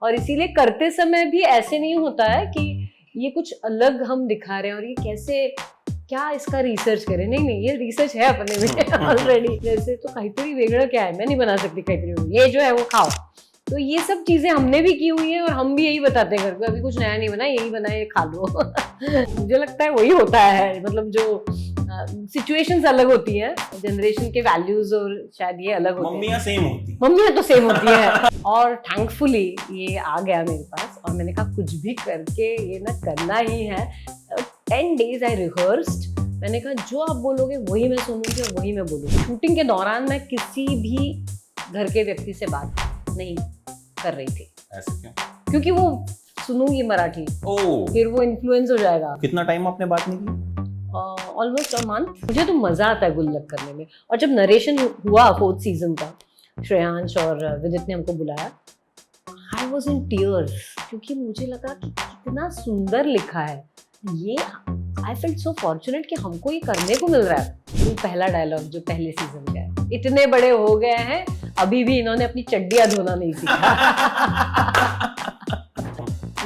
और इसीलिए करते समय भी ऐसे नहीं होता है कि ये कुछ अलग हम दिखा रहे हैं और ये कैसे क्या इसका रिसर्च करें। नहीं नहीं, ये रिसर्च है अपने में ऑलरेडी। जैसे तो काहीतरी वेगळं क्या है, मैं नहीं बना सकती काहीतरी वेगळं, ये जो है वो खाओ। तो ये सब चीजें हमने भी की हुई हैं और हम भी यही बताते हैं घर पे, अभी कुछ नया नहीं बना, यही बना है, खा लो। मुझे लगता है वही होता है, मतलब जो सिचुएशंस अलग होती हैं, जनरेशन के वैल्यूज और शायद ये अलग होते हैं। मम्मियाँ सेम होती मम्मियाँ तो सेम होती हैं। और थैंकफुली ये आ गया मेरे पास और मैंने कहा कुछ भी करके ये ना करना ही है। 10 days आई रिहर्स्ड। मैंने कहा जो आप बोलोगे वही मैं सुनूंगी और वही मैं बोलूंगी। शूटिंग के दौरान मैं किसी भी घर के व्यक्ति से बात नहीं कर रही थी। ऐसे क्यों? क्योंकि वो सुनूंगी मराठी, फिर वो इन्फ्लुएंस हो जाएगा। कितना टाइम आपने बात नहीं की? Almost a month. मुझे तो मजा आता है गुल्लक करने में। और जब नरेशन हुआ 4th सीजन का, श्रेयांश और विदित ने हमको बुलाया, आई वॉज इन टीयर्स, क्योंकि मुझे लगा कि कितना सुंदर लिखा है ये। आई फेल्ट सो फॉर्चुनेट कि हमको ये करने को मिल रहा है। वो पहला डायलॉग जो पहले सीजन का है, इतने बड़े हो गए हैं अभी भी इन्होंने अपनी चड्डियां धोना नहीं सीखा।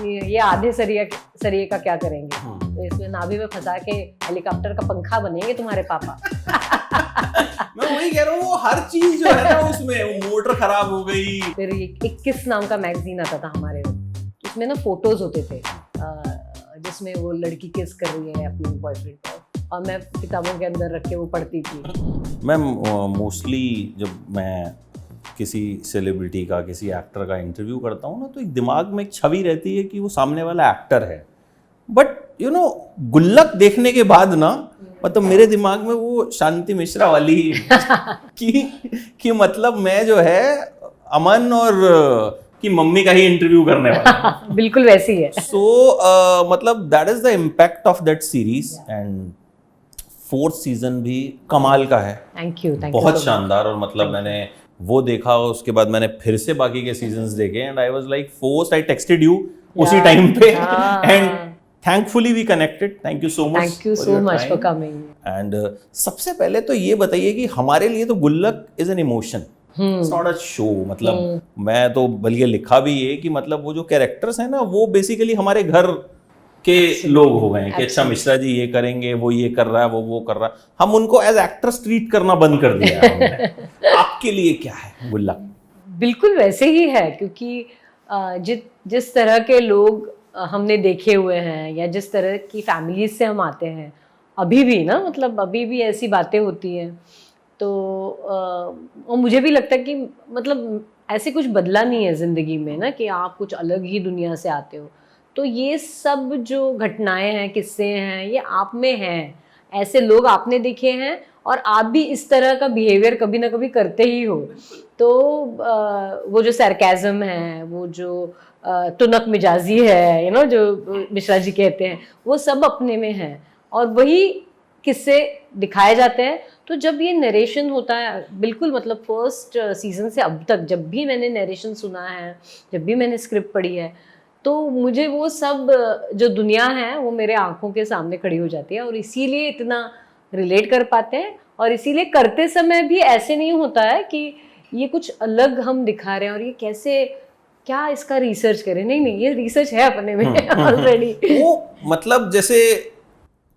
ये आधे सरिये का क्या करेंगे, तो इसमें नाभि में फंसा के हेलीकॉप्टर का पंखा बनेंगे तुम्हारे पापा। मैं वही कह रहा हूँ, वो हर चीज जो है ना उसमें, वो मोटर खराब हो गई। फिर 21 नाम का मैगजीन आता था हमारे, उसमें ना फोटोज होते थे जिसमें वो लड़की किस कर रही है अपने बॉयफ्रेंड को, और मैं किताबों के अंदर रख के वो पढ़ती थी। मैं मोस्टली जब मैं किसी सेलिब्रिटी का, किसी एक्टर का इंटरव्यू करता हूँ ना, तो एक दिमाग में एक छवि रहती है कि वो सामने वाला एक्टर है। बट यू नो, गुल्लक देखने के बाद ना, मतलब मेरे दिमाग में वो शांति मिश्रा वाली कि मतलब मैं जो है अमन और की मम्मी का ही इंटरव्यू करने वाला। बिल्कुल वैसी है। सो मतलब that is the impact of that series. And 4th season भी कमाल का है। थैंक यू बहुत शानदार। और मतलब मैंने वो देखा, उसके बाद मैंने फिर से बाकी के सीजन्स देखे, and I was like forced, I texted you उसी टाइम पे, and thankfully we connected. Thank you so much. Thank you so much for coming. And सबसे पहले तो ये बताइए कि हमारे लिए तो गुल्लक is an emotion, it's not a show. मतलब मैं तो बल्कि लिखा भी ये कि मतलब वो जो कैरेक्टर्स हैं ना, वो बेसिकली हमारे घर के लोग हो गए हैं कि अच्छा मिश्रा जी ये करेंगे, वो ये कर रहा है, वो कर रहा है। हम उनको एज एक्टर्स ट्रीट करना बंद कर दिया है हमने। आपके लिए क्या है गुल्लक? बिल्कुल वैसे ही है, क्योंकि जिस तरह के लोग हमने देखे हुए हैं या जिस तरह की फैमिलीज से हम आते हैं, अभी भी ना, मतलब अभी भी ऐसी बातें होती हैं। तो और मुझे भी लगता है कि मतलब ऐसे कुछ बदला नहीं है ज़िंदगी में ना, कि आप कुछ अलग ही दुनिया से आते हो। तो ये सब जो घटनाएं हैं, किस्से हैं, ये आप में हैं। ऐसे लोग आपने देखे हैं और आप भी इस तरह का बिहेवियर कभी ना कभी करते ही हो। तो वो जो सरकाज़म है, वो जो तुनक मिजाजी है, जो मिश्रा जी कहते हैं, वो सब अपने में है और वही किस्से दिखाए जाते हैं। तो जब ये नरेशन होता है, बिल्कुल मतलब 1st सीजन से अब तक जब भी मैंने नरेशन सुना है, जब भी मैंने स्क्रिप्ट पढ़ी है, तो मुझे वो सब जो दुनिया है वो मेरे आंखों के सामने खड़ी हो जाती है और इसीलिए इतना रिलेट कर पाते हैं। और इसीलिए करते समय भी ऐसे नहीं होता है कि ये कुछ अलग हम दिखा रहे हैं और ये कैसे क्या इसका रिसर्च करें। नहीं नहीं, ये रिसर्च है अपने में ऑलरेडी। वो मतलब जैसे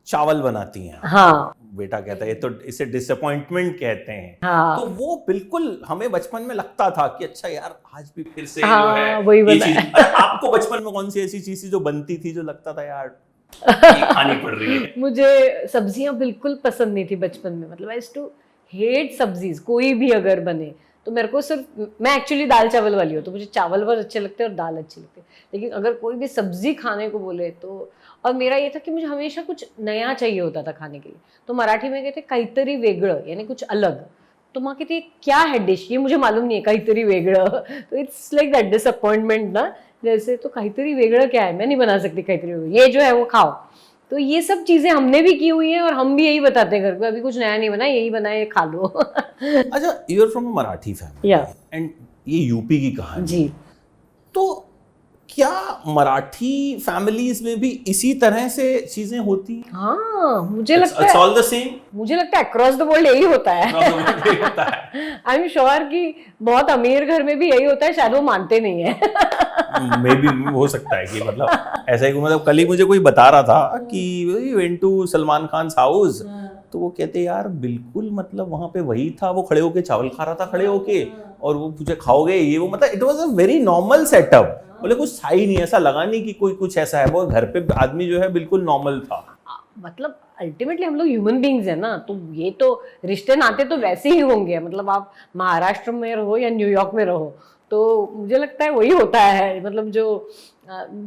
चावल बनाती हैं, हाँ, बेटा कहता है तो इसे डिसअपॉइंटमेंट कहते हैं। हाँ, तो वो बिल्कुल हमें बचपन में लगता था कि अच्छा यार आज भी फिर से हाँ, जो है वही ये बना चीज। आपको बचपन में कौन सी ऐसी चीज थी जो बनती थी जो लगता था यार ये खानी पड़ रही है? मुझे सब्जियां बिल्कुल पसंद नहीं थी बचपन में। मतलब आई यूज्ड टू हेट सब्जीज। कोई भी अगर बने तो मेरे को सिर्फ, मैं एक्चुअली दाल चावल वाली हूँ, तो मुझे चावल बहुत अच्छे लगते हैं और दाल अच्छी लगती है। लेकिन अगर कोई भी सब्जी खाने को बोले तो, और मेरा ये था कि मुझे हमेशा कुछ नया चाहिए होता था खाने के लिए। तो मराठी में कहते काहीतरी वेगळं, यानी कुछ अलग। तो माँ कहती क्या है डिश, ये मुझे मालूम नहीं है, काहीतरी वेगळं। तो इट्स लाइक दैट डिसअपॉइंटमेंट ना, जैसे तो काहीतरी वेगळं क्या है, मैं नहीं बना सकती काहीतरी वेगळं, ये जो है वो खाओ। तो ये सब चीजें हमने भी की हुई हैं और हम भी यही बताते हैं घर पे, अभी कुछ नया नहीं बना, यही बना है, खा लो। अच्छा, you are from Marathi family या एंड ये यूपी की कहानी जी। तो क्या मराठी फैमिलीज में भी इसी तरह से चीजें होती हैं? हाँ, मुझे लगता It's है all the same? मुझे लगता है अक्रॉस द वर्ल्ड यही होता है। होता है। आई एम श्योर कि बहुत अमीर घर में भी यही होता है, शायद वो मानते नहीं है। मे बी हो सकता है कि मतलब ऐसा ही, मतलब कल ही मुझे कोई बता रहा था कि went to Salman Khan house, तो वो कहते यार बिल्कुल मतलब वहां पे वही था, वो खड़े होके चावल खा रहा था खड़े होके, और वो पूछे खाओगे ये वो, मतलब it was a very normal setup. बोले कुछ था ही नहीं, ऐसा लगा नहीं कि कोई कुछ ऐसा है, वो घर पे आदमी जो है बिल्कुल नॉर्मल था। मतलब अल्टीमेटली हम लोग ह्यूमन बींग्स हैं ना, तो ये तो रिश्ते नाते तो वैसे ही होंगे, मतलब आप महाराष्ट्र में रहो या न्यूयॉर्क में रहो, तो मुझे लगता है वही होता है। मतलब जो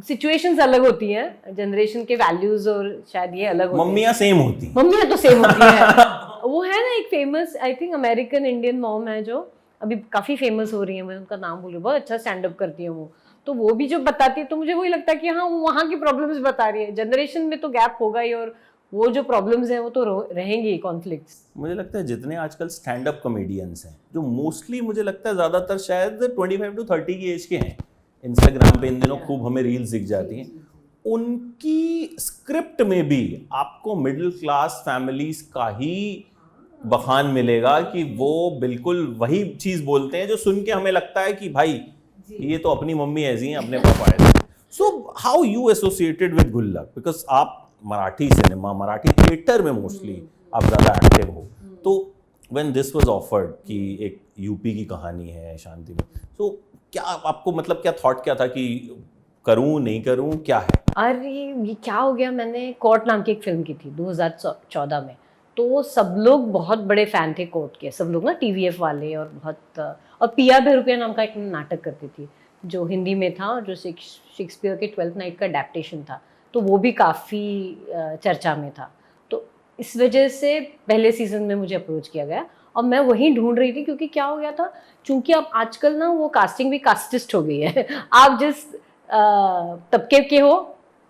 सिचुएशंस अलग होती हैं, जनरेशन के वैल्यूज और शायद ये अलग होते हैं। मम्मियाँ सेम होती हैं। मम्मियाँ तो सेम होती है। वो है ना एक famous, I think American Indian mom है जो अभी काफी फेमस हो रही है, मैं उनका नाम भूल गई, बहुत अच्छा स्टैंड अप करती है वो, तो वो भी जो बताती है तो मुझे वही लगता है कि हाँ वो वहाँ की प्रॉब्लम्स बता रही है। जनरेशन में तो गैप होगा ही, और वो जो प्रॉब्लम्स हैं वो तो रहेंगी, कॉन्फ्लिक्ट्स। मुझे लगता है जितने आजकल स्टैंड अप कॉमेडियंस हैं, जो मोस्टली मुझे लगता है ज़्यादातर शायद 25 to 30 की एज के हैं, इंस्टाग्राम पे इन दिनों खूब हमें रील्स दिख जाती हैं, उनकी स्क्रिप्ट में भी आपको मिडिल क्लास फैमिलीज का ही बखान मिलेगा कि वो बिल्कुल वही चीज़ बोलते हैं जो सुन के हमें लगता है कि भाई ये तो अपनी मम्मी ऐसी हैं, अपने पापा ऐसे। So how you associated with गुल्लक, बिकॉज आप मराठी सिनेमा, मराठी थिएटर में मोस्टली आप ज़्यादा एक्टिव हो, तो व्हेन दिस वाज ऑफर्ड कि एक यूपी की कहानी है शांति में, तो क्या आपको मतलब क्या थॉट क्या था कि करूं नहीं करूं, क्या है? अरे ये क्या हो गया, मैंने कोर्ट नाम की एक फिल्म की थी 2014 में, तो सब लोग बहुत बड़े फैन थे कोर्ट के, सब लोग ना टीवीएफ वाले, और बहुत, और पिया बेरुपिया नाम का एक नाटक करती थी जो हिंदी में था, और जो शेक्सपियर के 12th नाइट का अडेप्टेशन था, तो वो भी काफ़ी चर्चा में था। तो इस वजह से पहले सीजन में मुझे अप्रोच किया गया, और मैं वहीं ढूंढ रही थी, क्योंकि क्या हो गया था, चूंकि अब आजकल ना वो कास्टिंग भी कास्टिस्ट हो गई है। आप जिस तबके के हो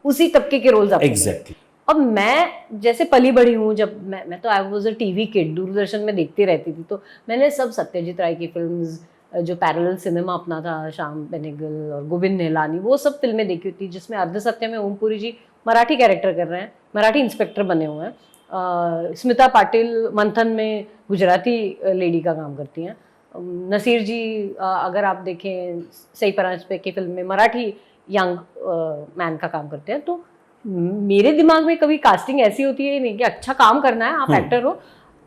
उसी तबके के रोल्स आपको एग्जैक्टली। अब मैं जैसे पली बड़ी हूँ, जब मैं तो I was a TV kid, Doordarshan में देखती रहती थी, तो मैंने सब सत्यजीत राय की फिल्म्स, जो पैरेलल सिनेमा अपना था, श्याम बेनेगल और गोविंद निहलानी, वो सब फिल्में देखी थी, जिसमें अर्ध सत्य में ओम पुरी जी मराठी कैरेक्टर कर रहे हैं, मराठी इंस्पेक्टर बने हुए हैं। स्मिता पाटिल मंथन में गुजराती लेडी का काम करती हैं। नसीर जी अगर आप देखें सही परांज पे की फिल्म में मराठी यंग मैन का काम करते हैं। तो मेरे दिमाग में कभी कास्टिंग ऐसी होती है नहीं कि अच्छा काम करना है, आप एक्टर हो,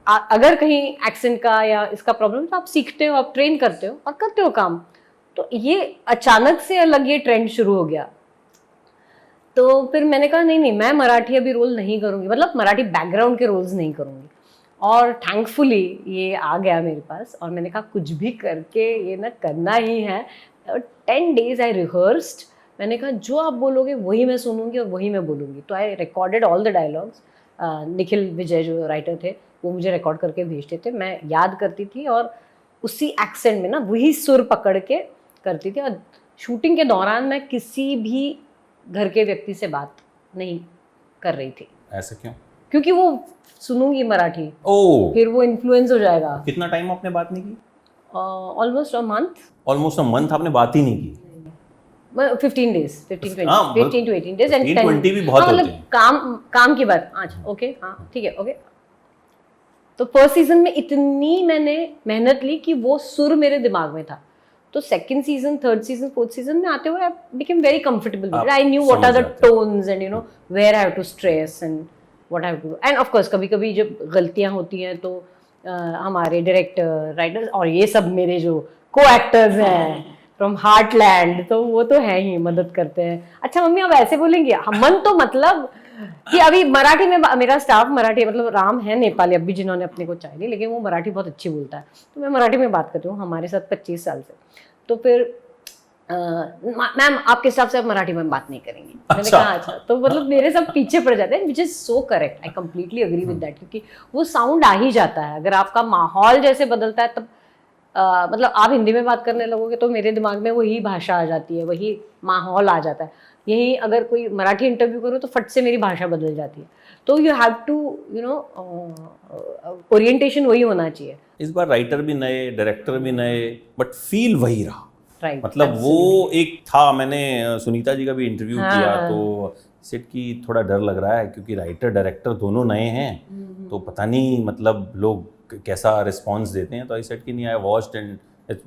अगर कहीं एक्सेंट का या इसका प्रॉब्लम, तो आप सीखते हो, आप ट्रेन करते हो और करते हो काम। तो ये अचानक से अलग ये ट्रेंड शुरू हो गया, तो फिर मैंने कहा नहीं, मैं मराठी अभी रोल नहीं करूँगी, मतलब मराठी बैकग्राउंड के रोल्स नहीं करूँगी। और थैंकफुली ये आ गया मेरे पास, और मैंने कहा कुछ भी करके ये ना करना ही है। 10 days आई रिहर्स्ड, मैंने कहा जो आप बोलोगे वही मैं सुनूंगी और वही मैं बोलूँगी। तो I recorded all the dialogues, Nikhil Vijay जो राइटर थे वो मुझे रिकॉर्ड करके भेजते थे, मैं याद करती थी और उसी एक्सेंट में ना वही सुर पकड़ के करती थी। और शूटिंग के दौरान मैं किसी भी घर के व्यक्ति से बात नहीं कर रही थी। ऐसा क्यों? क्योंकि वो सुनूंगी मराठी, ओह, फिर वो इन्फ्लुएंस हो जाएगा। कितना टाइम आपने बात नहीं की? Almost a month. Almost a month आपने बात ही नहीं की? 15 days, 15 हाँ, to 18 days एंड 20 भी बहुत होते हैं। काम की बात। अच्छा ओके, हाँ ठीक है, ओके। तो फर्स्ट सीजन में इतनी मैंने मेहनत ली कि वो सुर मेरे दिमाग में था। तो second season, third season, fourth season में आते हुए I became very comfortable. I knew what are the tones and you know where I have to stress and what I have to. And of course कभी कभी जब गलतियां होती हैं तो हमारे डायरेक्टर, राइटर्स और ये सब मेरे जो को एक्टर्स हैं फ्रॉम हार्टलैंड, तो वो तो है ही, मदद करते हैं। अच्छा मम्मी अब ऐसे बोलेंगे, मन तो मतलब कि अभी मराठी में मेरा स्टाफ मराठी, मतलब राम है नेपाली अभी जिन्होंने अपने को चाह ली, लेकिन वो मराठी बहुत अच्छी बोलता है, तो मैं मराठी में बात करती हूँ हमारे साथ 25 साल से। तो फिर मैम आपके स्टाफ से आप मराठी में बात नहीं करेंगी। मैंने कहा अच्छा, तो मतलब मेरे सब पीछे पड़ जाते हैं, which is so correct, I completely agree with that, क्योंकि वो साउंड आ ही जाता है। अगर आपका माहौल जैसे बदलता है तब मतलब आप हिंदी में बात करने लगोगे तो मेरे दिमाग में वही भाषा आ जाती है, वही माहौल आ जाता है। यही अगर कोई मराठी इंटरव्यू करो तो फट से मेरी भाषा बदल जाती है। तो you have to you know orientation वही होना चाहिए। इस बार राइटर भी नए, डायरेक्टर भी नए, बट फील वही रहा। राइट, मतलब वो एक था, मैंने सुनीता जी का भी इंटरव्यू हाँ, किया हाँ। तो सेट की थोड़ा डर लग रहा है क्योंकि राइटर डायरेक्टर दोनों नए हैं, तो पता नहीं मतलब लोग कैसा रिस्पॉन्स देते हैं। तो आई सेट कि नहीं, आई वॉच्ड एंड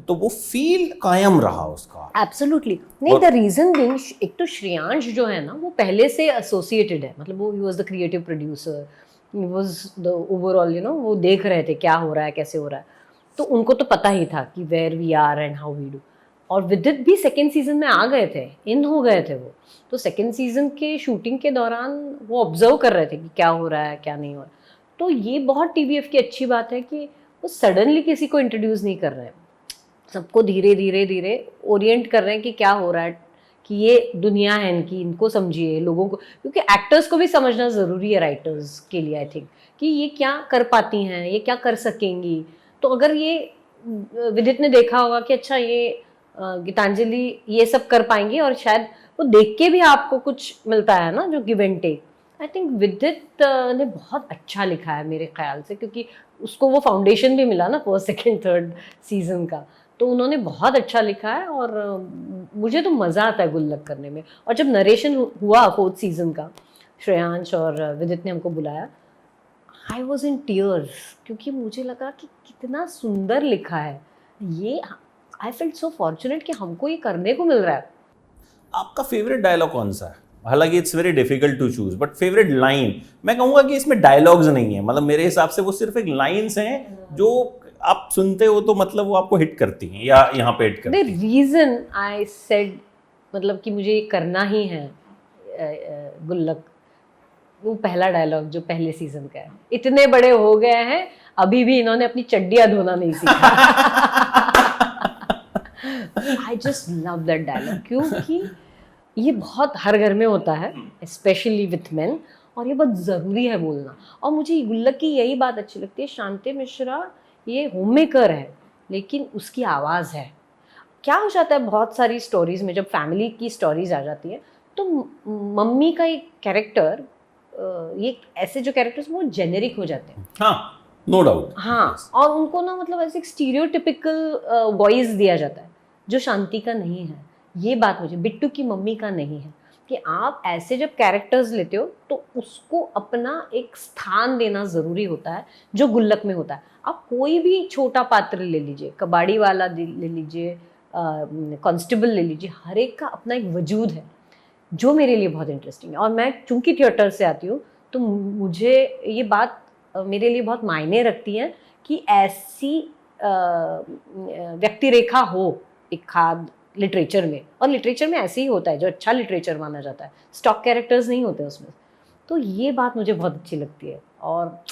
तो वो फील कायम रहा उसका। एब्सोल्युटली नहीं, द रीजन बीइंग, एक तो श्रेयांश जो है ना वो पहले से एसोसिएटेड है, मतलब वो he was the creative producer, he was the overall, वो देख रहे थे क्या हो रहा है कैसे हो रहा है, तो उनको तो पता ही था कि where we are and how we do. और विदित भी सेकेंड सीजन में आ गए थे, इन हो गए थे वो, तो सेकेंड सीजन के शूटिंग के दौरान वो ऑब्जर्व कर रहे थे कि क्या हो रहा है क्या नहीं हो रहा है। तो ये बहुत टीवीएफ की अच्छी बात है कि वो सडनली किसी को इंट्रोड्यूस नहीं कर रहे हैं, सबको धीरे धीरे धीरे ओरिएंट कर रहे हैं कि क्या हो रहा है, कि ये दुनिया है इनकी, इनको समझिए लोगों को, क्योंकि एक्टर्स को भी समझना ज़रूरी है राइटर्स के लिए, आई थिंक, कि ये क्या कर पाती हैं, ये क्या कर सकेंगी। तो अगर ये विदित ने देखा होगा कि अच्छा ये गीतांजलि ये सब कर पाएंगी, और शायद वो देख के भी आपको कुछ मिलता है ना, जो give and take. I think Vidit ने बहुत अच्छा लिखा है मेरे ख्याल से, क्योंकि उसको वो फाउंडेशन भी मिला ना फर्स्ट सेकंड थर्ड सीजन का, तो उन्होंने बहुत अच्छा लिखा है। और मुझे तो मज़ा आता है गुल्लक करने में। और जब नरेशन हुआ फोर्थ सीजन का, श्रेयांश और विदित ने हमको बुलाया, आई वॉज इन टीयर्स, क्योंकि मुझे लगा कि कितना सुंदर लिखा है ये। आई फेल्ट सो फॉर्चुनेट कि हमको ये करने को मिल रहा है। आपका फेवरेट डायलॉग कौन सा है? हालांकि it's very difficult to choose, but favourite line, मैं कहूंगा कि इसमें डायलॉग्स नहीं है, मतलब मेरे हिसाब से वो सिर्फ एक लाइंस हैं जो आप सुनते हो तो मतलब वो आपको हिट करती हैं, या यहाँ पे हिट करती हैं। द रीजन आई सेड, मतलब कि मुझे ये करना ही है गुल्लक, वो पहला डायलॉग जो पहले सीजन का है, इतने बड़े हो गए हैं अभी भी इन्होंने अपनी चड्डियां धोना नहीं सीखा। I just love that dialogue, क्योंकि ये बहुत हर घर में होता है, स्पेशली विथ मेन, और ये बहुत ज़रूरी है बोलना। और मुझे गुल्लक की यही बात अच्छी लगती है, शांति मिश्रा ये होम मेकर है लेकिन उसकी आवाज़ है। क्या हो जाता है बहुत सारी स्टोरीज में, जब फैमिली की स्टोरीज आ जाती है तो मम्मी का एक कैरेक्टर, ये ऐसे जो कैरेक्टर्स वो जेनेरिक हो जाते हैं। हाँ, नो डाउट। हाँ, और उनको ना मतलब ऐसे एक स्टीरियोटिपिकल वॉइस दिया जाता है जो शांति का नहीं है। ये बात मुझे बिट्टू की मम्मी का नहीं है, कि आप ऐसे जब कैरेक्टर्स लेते हो तो उसको अपना एक स्थान देना ज़रूरी होता है, जो गुल्लक में होता है। आप कोई भी छोटा पात्र ले लीजिए, कबाड़ी वाला ले लीजिए, कांस्टेबल ले लीजिए, हर एक का अपना एक वजूद है जो मेरे लिए बहुत इंटरेस्टिंग है। और मैं चूंकि थिएटर से आती हूँ तो मुझे ये बात मेरे लिए बहुत मायने रखती है कि ऐसी व्यक्ति रेखा हो एक खाद लिटरेचर में। और लिटरेचर में ऐसे ही होता है, जो अच्छा लिटरेचर माना जाता है, स्टॉक कैरेक्टर्स नहीं होते उसमें। तो ये बात मुझे बहुत अच्छी लगती है, और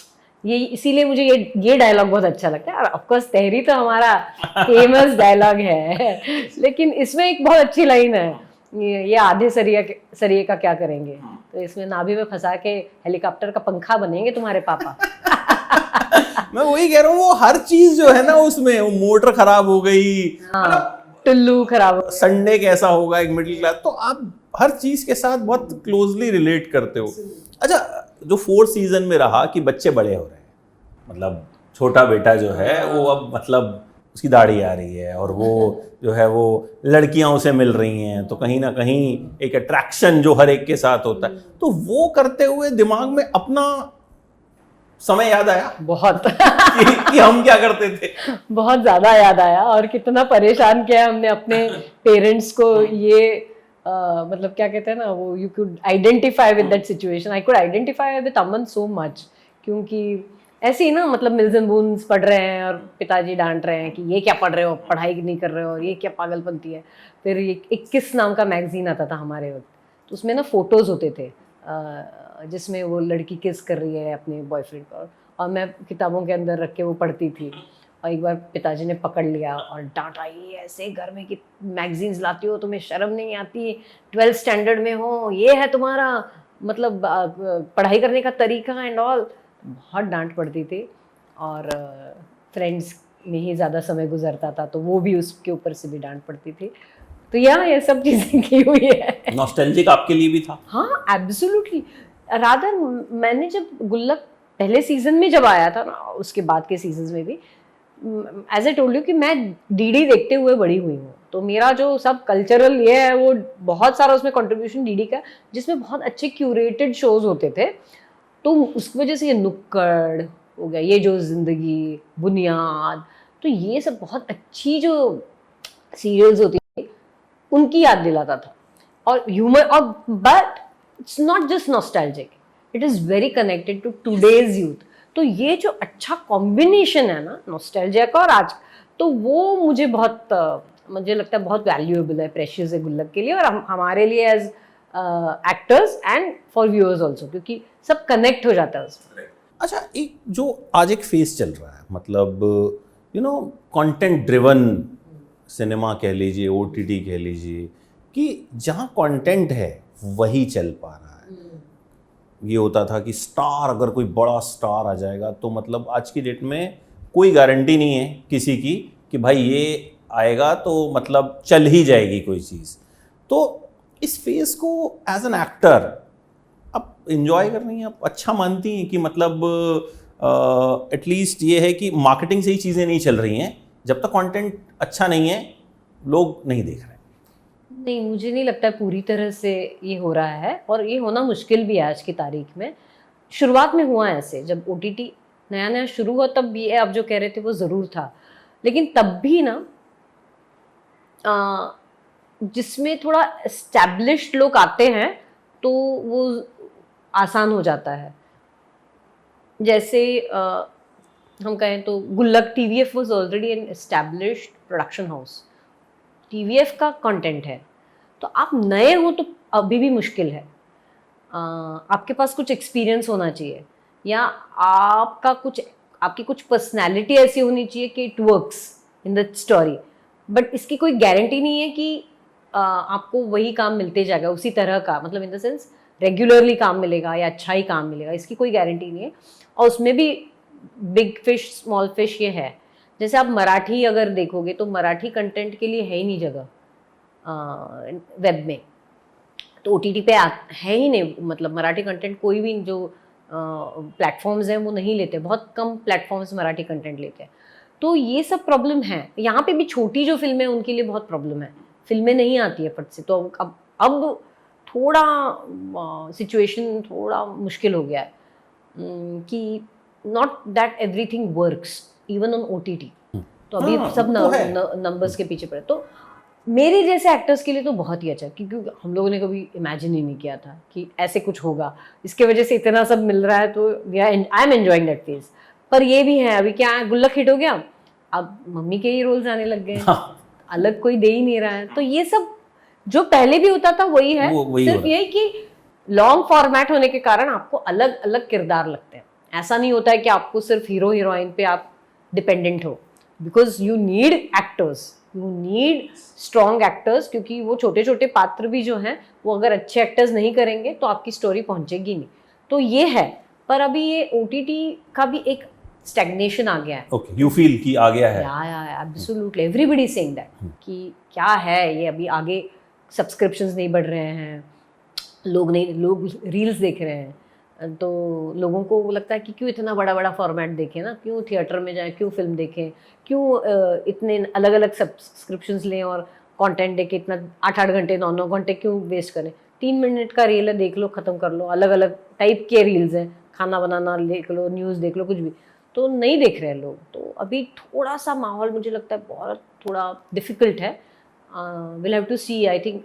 ये इसीलिए मुझे ये डायलॉग बहुत अच्छा लगता है। और ऑफकोर्स तहरी तो हमारा फेमस डायलॉग है, लेकिन इसमें एक बहुत अच्छी लाइन है, ये आधे सरिये का क्या करेंगे, तो इसमें नाभि में फंसा के हेलीकॉप्टर का पंखा बनेंगे तुम्हारे पापा। मैं वही कह रहा हूँ, वो हर चीज जो है ना उसमें, वो मोटर खराब हो गई, हाँ, टुल्लू खराब, संडे कैसा होगा एक मिडिल क्लास, तो आप हर चीज के साथ बहुत क्लोजली रिलेट करते हो। अच्छा, जो फोर्थ सीजन में रहा कि बच्चे बड़े हो रहे हैं, मतलब छोटा बेटा जो है वो अब मतलब उसकी दाढ़ी आ रही है, और वो जो है वो लड़कियां उसे मिल रही हैं, तो कहीं ना कहीं एक अट्रैक्शन जो हर एक के साथ होता है, तो वो करते हुए दिमाग में अपना समय याद आया बहुत कि हम क्या करते थे। बहुत ज्यादा याद आया, और कितना परेशान किया हमने अपने पेरेंट्स को। ये मतलब क्या कहते हैं ना, वो you could identify with that situation. I could identify with Aman so much, क्योंकि ऐसे ही ना, मतलब मिल्स एंड बून्स पढ़ रहे हैं और पिताजी डांट रहे हैं कि ये क्या पढ़ रहे हो, पढ़ाई नहीं कर रहे हो, और ये क्या पागलपंती है। फिर ये 21 नाम का मैगजीन आता था हमारे वक्त, तो उसमें ना फोटोज होते थे जिसमें वो लड़की किस कर रही है अपने बॉयफ्रेंड को, और मैं किताबों के अंदर रख के वो पढ़ती थी। और एक बार पिताजी ने पकड़ लिया और डांटा, ये ऐसे घर में कि मैगजीन्स लाती हो, तुम्हें शर्म नहीं आती, 12th स्टैंडर्ड में हो, ये है तुम्हारा मतलब पढ़ाई करने का तरीका एंड ऑल। बहुत डांट पड़ती थी, और फ्रेंड्स में ही ज़्यादा समय गुजरता था, तो वो भी उसके ऊपर से भी डांट पड़ती थी। तो ये सब चीज़ें की हुई है। नॉस्टैल्जिक आपके लिए भी था? हाँ, एब्सोल्युटली। रादर मैंने जब गुल्लक पहले सीजन में जब आया था ना, उसके बाद के सीजन में भी, एज ए टोल्ड यू कि मैं डीडी देखते हुए बड़ी हुई हूँ। तो मेरा जो सब कल्चरल ये है वो बहुत सारा उसमें कंट्रीब्यूशन डीडी का, जिसमें बहुत अच्छे क्यूरेटेड शोज होते थे। तो उसकी वजह से ये नुक्कड़ हो गया, ये जो जिंदगी, बुनियाद, तो ये सब बहुत अच्छी जो सीरियल्स होती थी उनकी याद दिलाता था। और ह्यूमर, और but it's not just nostalgic, it is very connected to today's youth. तो ये जो अच्छा कॉम्बिनेशन है ना नॉस्टैल्जिया का और आज, तो वो मुझे बहुत मुझे लगता है बहुत वैल्यूएबल है, प्रेशियस है गुल्लक के लिए और हमारे लिए as actors and for viewers also, क्योंकि सब कनेक्ट हो जाता है उसमें। अच्छा, एक जो आज एक फेज चल रहा है, मतलब कंटेंट ड्रिवन सिनेमा कह लीजिए, ओटीटी कह लीजिए, कि जहाँ कंटेंट है वही चल पा रहा है। ये होता था कि स्टार, अगर कोई बड़ा स्टार आ जाएगा तो मतलब आज की डेट में कोई गारंटी नहीं है किसी की कि भाई ये आएगा तो मतलब चल ही जाएगी कोई चीज़। तो इस फेज को एज एन एक्टर आप इंजॉय कर रही हैं, आप अच्छा मानती हैं कि मतलब एटलीस्ट ये है कि मार्केटिंग से ही चीज़ें नहीं चल रही हैं, जब तक कंटेंट अच्छा नहीं है लोग नहीं देख रहे हैं? नहीं, मुझे नहीं लगता पूरी तरह से ये हो रहा है, और ये होना मुश्किल भी है आज की तारीख में। शुरुआत में हुआ ऐसे, जब ओटीटी नया नया शुरू हुआ तब ये आप जो कह रहे थे वो ज़रूर था, लेकिन तब भी ना जिसमें थोड़ा एस्टैब्लिश्ड लोग आते हैं तो वो आसान हो जाता है। जैसे हम कहें तो गुल्लक, TVF was already an established production house, TVF का कंटेंट है, तो आप नए हो तो अभी भी मुश्किल है। आपके पास कुछ एक्सपीरियंस होना चाहिए, या आपकी कुछ पर्सनैलिटी ऐसी होनी चाहिए कि it works in the story. But इसकी कोई गारंटी नहीं है कि आपको वही काम मिलते जाएगा उसी तरह का, मतलब इन द सेंस रेगुलरली काम मिलेगा या अच्छा ही काम मिलेगा, इसकी कोई गारंटी नहीं है। और उसमें भी बिग फिश स्मॉल फिश ये है। जैसे आप मराठी अगर देखोगे तो मराठी कंटेंट के लिए है ही नहीं जगह वेब में, तो ओटीटी पे है ही नहीं, मतलब मराठी कंटेंट कोई भी जो प्लेटफॉर्म्स हैं वो नहीं लेते, बहुत कम प्लेटफॉर्म्स मराठी कंटेंट लेते हैं। तो ये सब प्रॉब्लम है। यहाँ पे भी छोटी जो फिल्में हैं उनके लिए बहुत प्रॉब्लम है, फिल्में नहीं आती है फट से। तो अब थोड़ा सिचुएशन थोड़ा मुश्किल हो गया है कि not that everything works even on OTT. तो अभी सब नंबर्स के पीछे पड़े। तो मेरे जैसे एक्टर्स के लिए तो बहुत ही अच्छा, क्योंकि हम लोगों ने कभी इमेजिन ही नहीं किया था कि ऐसे कुछ होगा, इसके वजह से इतना सब मिल रहा है, तो I am enjoying that phase. पर ये भी है, अभी क्या है, गुल्लक हिट हो गया, अब मम्मी के ही रोल्स आने लग गए, अलग कोई दे ही नहीं रहा है। तो ये सब जो पहले भी होता था वही है, सिर्फ यही कि लॉन्ग फॉर्मेट होने के कारण आपको अलग अलग किरदार लगते हैं। ऐसा नहीं होता है कि आपको सिर्फ हीरो हीरोइन पे आप डिपेंडेंट हो, because you need actors, you need strong actors, क्योंकि वो छोटे छोटे पात्र भी जो हैं वो अगर अच्छे एक्टर्स नहीं करेंगे तो आपकी स्टोरी पहुंचेगी नहीं। तो ये है, पर अभी ये ओटीटी का भी एक स्टैग्नेशन आ गया है। ओके, यू फील कि आ गया है? या absolutely, everybody is saying that कि क्या है ये, अभी आगे सब्सक्रिप्शंस नहीं बढ़ रहे हैं, लोग रील्स देख रहे हैं, तो लोगों को लगता है कि क्यों इतना बड़ा बड़ा फॉर्मेट देखें ना, क्यों थिएटर में जाएं, क्यों फिल्म देखें, क्यों इतने अलग अलग सब्सक्रिप्शंस लें और कंटेंट देखें, इतना 8-8 घंटे 9-9 घंटे क्यों वेस्ट करें। 3 मिनट का रील है, देख लो, ख़त्म कर लो। अलग अलग टाइप के रील्स हैं, खाना बनाना देख लो, न्यूज़ देख लो, कुछ भी, तो नहीं देख रहे हैं लोग। तो अभी थोड़ा सा माहौल मुझे लगता है बहुत थोड़ा डिफ़िकल्ट है। Will have to see, I think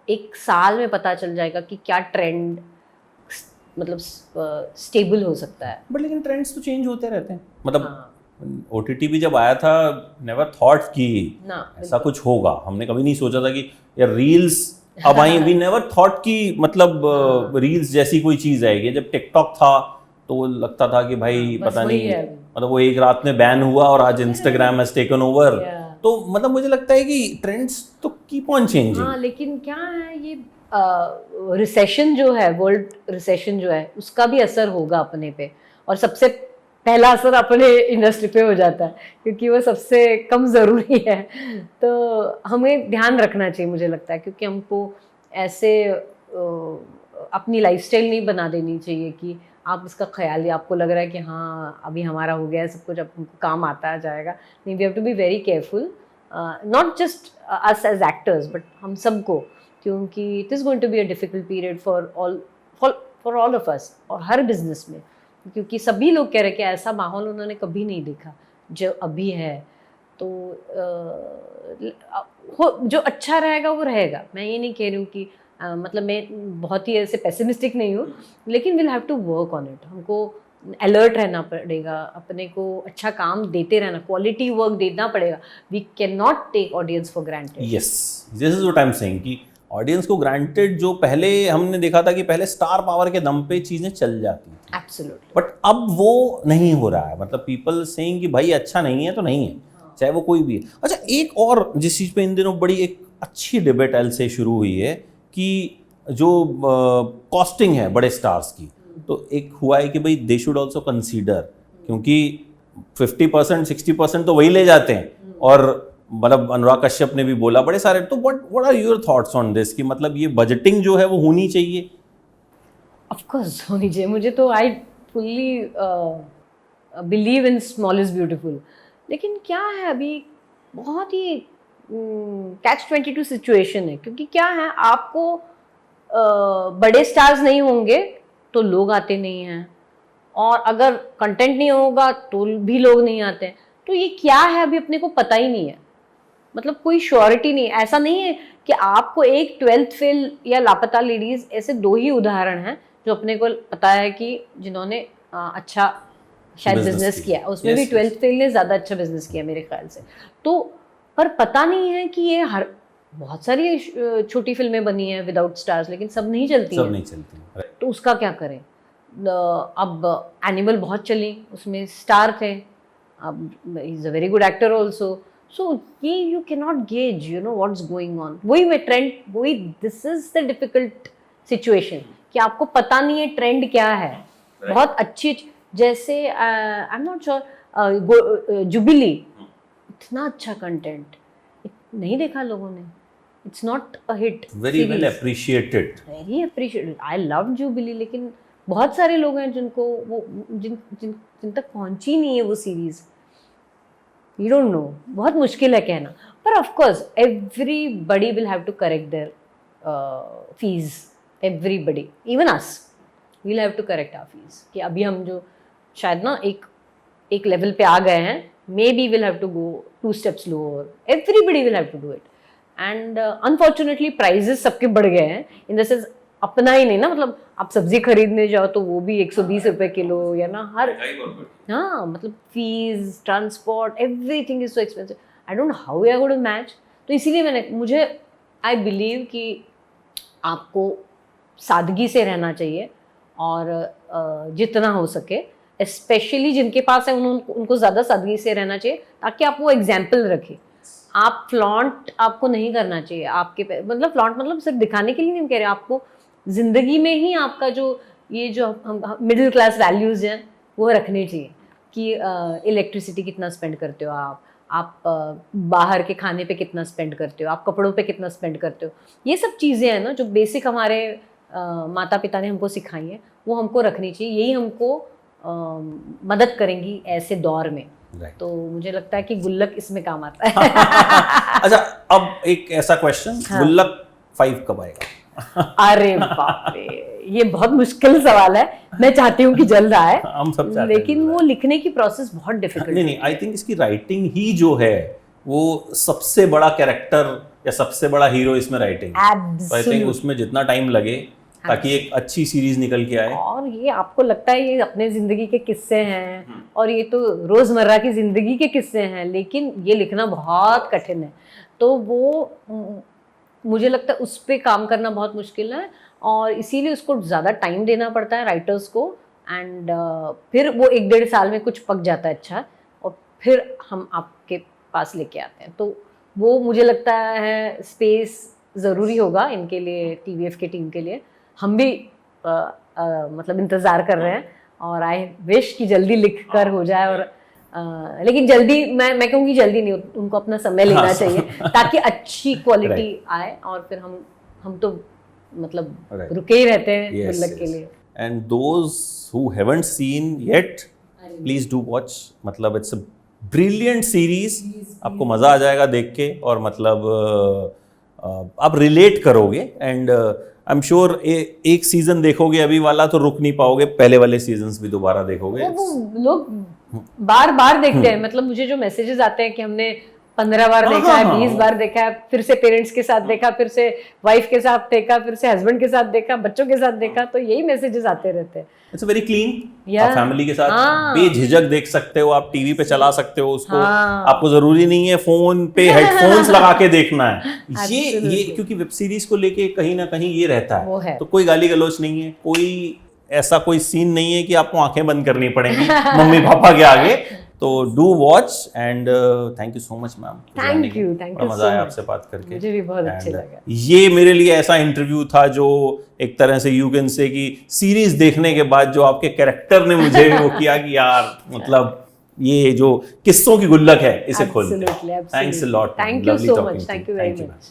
1 साल में पता चल जाएगा कि क्या ट्रेंड मतलब स्टेबल हो सकता है। बट लेकिन ट्रेंड्स तो चेंज होते रहते हैं, मतलब ओटीटी भी जब आया था, नेवर थॉट कि ऐसा कुछ होगा। हमने कभी नहीं सोचा था कि यार रील्स अब आई, वी नेवर थॉट कि मतलब रील्स जैसी कोई चीज़ आएगी। जब टिकटॉक था तो वो लगता था कि भाई पता नहीं, मतलब वो एक रात में बैन हुआ और आज इंस्टाग्राम हैज टेकन ओवर। तो मतलब मुझे लगता है कि ट्रेंड्स तो कीप ऑन चेंजिंग। हाँ, लेकिन क्या है, ये रिसेशन जो है, वर्ल्ड रिसेशन जो है, उसका भी असर होगा अपने पे, और सबसे पहला असर अपने इंडस्ट्री पे हो जाता है, क्योंकि वो सबसे कम ज़रूरी है। तो हमें ध्यान रखना चाहिए मुझे लगता है, क्योंकि हमको ऐसे अपनी लाइफस्टाइल नहीं बना देनी चाहिए कि आप इसका ख्याल ही, आपको लग रहा है कि हाँ अभी हमारा हो गया है सब कुछ, अब हमको काम आता जाएगा। नहीं, we have to be very careful. Not just us as actors but हम सबको, क्योंकि it is going to be a difficult period for all of us, और हर बिजनेस में, क्योंकि सभी लोग कह रहे हैं कि ऐसा माहौल उन्होंने कभी नहीं देखा जो अभी है। तो जो अच्छा रहेगा वो रहेगा। मैं ये नहीं कह रही हूँ कि मतलब मैं बहुत ही ऐसे पेसिमिस्टिक नहीं हूँ, लेकिन will have to work on it. हमको अलर्ट रहना पड़ेगा, अपने को अच्छा काम देते रहना, क्वालिटी वर्क देना पड़ेगा। We can not take audience for granted. Yes, this is what I am saying कि ऑडियंस को ग्रांटेड, जो पहले हमने देखा था कि पहले स्टार पावर के दम पे चीजें चल जाती थी, एब्सोल्युटली, बट अब वो नहीं हो रहा है। मतलब पीपल सेइंग कि भाई अच्छा नहीं है तो नहीं है, चाहे वो कोई भी है। अच्छा, एक और जिस चीज़ पे इन दिनों बड़ी एक अच्छी डिबेट एल से शुरू हुई है कि जो कॉस्टिंग है बड़े स्टार्स की, तो एक हुआ है कि भाई दे शुड ऑल्सो कंसीडर, क्योंकि 50% 60% तो वही ले जाते हैं। और मतलब अनुराग कश्यप ने भी बोला, बड़े सारे। तो what are your thoughts on this कि मतलब ये बजटिंग जो है वो होनी चाहिए? ऑफ कोर्स होनी चाहिए। मुझे तो I fully believe in small is beautiful. लेकिन क्या है, अभी बहुत ही catch-22 सिचुएशन है, क्योंकि क्या है, आपको बड़े स्टार्स नहीं होंगे तो लोग आते नहीं हैं, और अगर कंटेंट नहीं होगा तो भी लोग नहीं आते हैं। तो ये क्या है, अभी अपने को पता ही नहीं है। मतलब कोई श्योरिटी नहीं है। ऐसा नहीं है कि आपको एक 12th फेल या लापता लेडीज, ऐसे 2 ही उदाहरण हैं जो अपने को पता है कि जिन्होंने अच्छा शायद बिजनेस किया, उसमें भी 12th फेल ने ज़्यादा अच्छा बिजनेस किया मेरे ख्याल से। तो पर पता नहीं है कि ये हर बहुत सारी छोटी फिल्में बनी हैं विदाउट स्टार्स, लेकिन सब नहीं चलती हैं। नहीं चलती। तो उसका क्या करें? अब एनिमल बहुत चली, उसमें स्टार थे, अब is a very good actor also. So ये you can not gauge what's going on. वही मैं ट्रेंड, वही this is the difficult situation कि आपको पता नहीं है ट्रेंड क्या है। बहुत अच्छी, जैसे I am not sure, jubilee, इतना अच्छा कंटेंट नहीं देखा लोगों ने। It's not a hit. Very well appreciated, very appreciated. I love jubilee, लेकिन बहुत सारे लोग हैं जिनको वो जिन तक पहुंची नहीं है वो सीरीज। यू डोंट नो, बहुत मुश्किल है कहना। पर of course everybody will have to correct their fees. Everybody, even us, will have to correct our fees. कि अभी हम जो शायद ना एक लेवल पे आ गए हैं, maybe will have to go 2 steps lower. Everybody will have to do it. And unfortunately prices सबके बढ़ गए हैं, इन द सेंस अपना ही नहीं ना, मतलब आप सब्जी खरीदने जाओ तो वो भी 120 रुपए किलो, या ना हर, हाँ, मतलब fees, transport, everything is so expensive. I don't know how we are going to match. तो इसीलिए मुझे आई बिलीव कि आपको सादगी से रहना चाहिए, और जितना हो सके, स्पेशली जिनके पास है उनको ज़्यादा सादगी से रहना चाहिए, ताकि आप वो एग्जाम्पल रखें। आप फ्लॉन्ट आपको नहीं करना चाहिए। आपके मतलब फ्लॉन्ट मतलब सिर्फ दिखाने के लिए नहीं कह रहे, आपको ज़िंदगी में ही आपका जो ये जो हम मिडिल क्लास वैल्यूज़ हैं वो रखने चाहिए। कि इलेक्ट्रिसिटी कितना स्पेंड करते हो आप बाहर के खाने पे कितना स्पेंड करते हो, आप कपड़ों पे कितना स्पेंड करते हो। ये सब चीज़ें हैं ना जो बेसिक हमारे माता पिता ने हमको सिखाई हैं, वो हमको रखनी चाहिए। यही हमको मदद करेंगी ऐसे दौर में। तो मुझे लगता है कि गुल्लक इसमें काम आता है। अच्छा, अब एक ऐसा क्वेश्चन, गुल्लक 5 कब आएगा? अरे बाप रे, ये बहुत मुश्किल सवाल है। मैं चाहती हूँ कि जल्द आए, हम सब चाहते हैं, लेकिन वो लिखने की प्रोसेस बहुत डिफिकल्ट है। नहीं, आई थिंक इसकी राइटिंग ही जो है वो सबसे बड़ा कैरेक्टर या सबसे बड़ा हीरो इसमें राइटिंग। आई थिंक उसमें जितना टाइम लगे ताकि एक अच्छी सीरीज निकल के आए। और ये आपको लगता है ये अपने जिंदगी के किस्से हैं, और ये तो रोजमर्रा की जिंदगी के किस्से हैं, लेकिन ये लिखना बहुत कठिन है। तो वो मुझे लगता है उस पर काम करना बहुत मुश्किल है, और इसीलिए उसको ज़्यादा टाइम देना पड़ता है राइटर्स को। एंड फिर वो 1-1.5 साल में कुछ पक जाता है अच्छा, और फिर हम आपके पास लेके आते हैं। तो वो मुझे लगता है स्पेस ज़रूरी होगा इनके लिए, TVF की टीम के लिए। हम भी मतलब इंतज़ार कर रहे हैं, और आई विश कि जल्दी लिख कर हो जाए। और लेकिन जल्दी, मैं कहूँगी जल्दी नहीं, उनको अपना समय लेना चाहिए ताकि अच्छी क्वालिटी आए। और फिर हम तो मतलब रुके ही रहते हैं गुल्लक के लिए। And those who haven't seen yet, please do watch. मतलब इट्स अ ब्रिलियंट सीरीज, आपको मज़ा आ जाएगा देख के, और मतलब आप रिलेट करोगे, एंड आई एम श्योर एक सीजन देखोगे अभी वाला तो रुक नहीं पाओगे, पहले वाले सीजन्स भी दोबारा देखोगे। वो लोग बार बार देखते हैं, मतलब मुझे जो मैसेजेस आते हैं कि हमने 15 बार देखा है, 20 बार देखा है, फिर से पेरेंट्स के साथ देखा, फिर से वाइफ के साथ देखा, फिर से हस्बैंड के साथ देखा, बच्चों के साथ देखा, तो यही मैसेजेस आते रहते हैं। It's very clean, Yeah. आप फैमिली के साथ हाँ। बेझिझक देख सकते हो, आप टीवी पे चला सकते हो उसको, हाँ। आपको जरूरी नहीं है फोन पे हेडफोन्स लगा के देखना है। ये Absolutely. क्योंकि वेब सीरीज को लेके कहीं ना कहीं ये रहता वो है, है। तो कोई गाली गलौज नहीं है, कोई ऐसा कोई सीन नहीं है कि आपको आंखें बंद करनी पड़ेंगी मम्मी पापा के आगे। तो do watch, and thank you so much ma'am. Thank you मजा आया आपसे बात करके, मुझे भी बहुत अच्छा लगा। ये मेरे लिए ऐसा इंटरव्यू था जो एक तरह से यू कैन से कि सीरीज देखने के बाद जो आपके कैरेक्टर ने मुझे वो किया कि यार मतलब ये जो किस्सों की गुल्लक है इसे खोल दे। Absolutely, absolutely. Thanks a lot, Thank you so much. Thank you very much.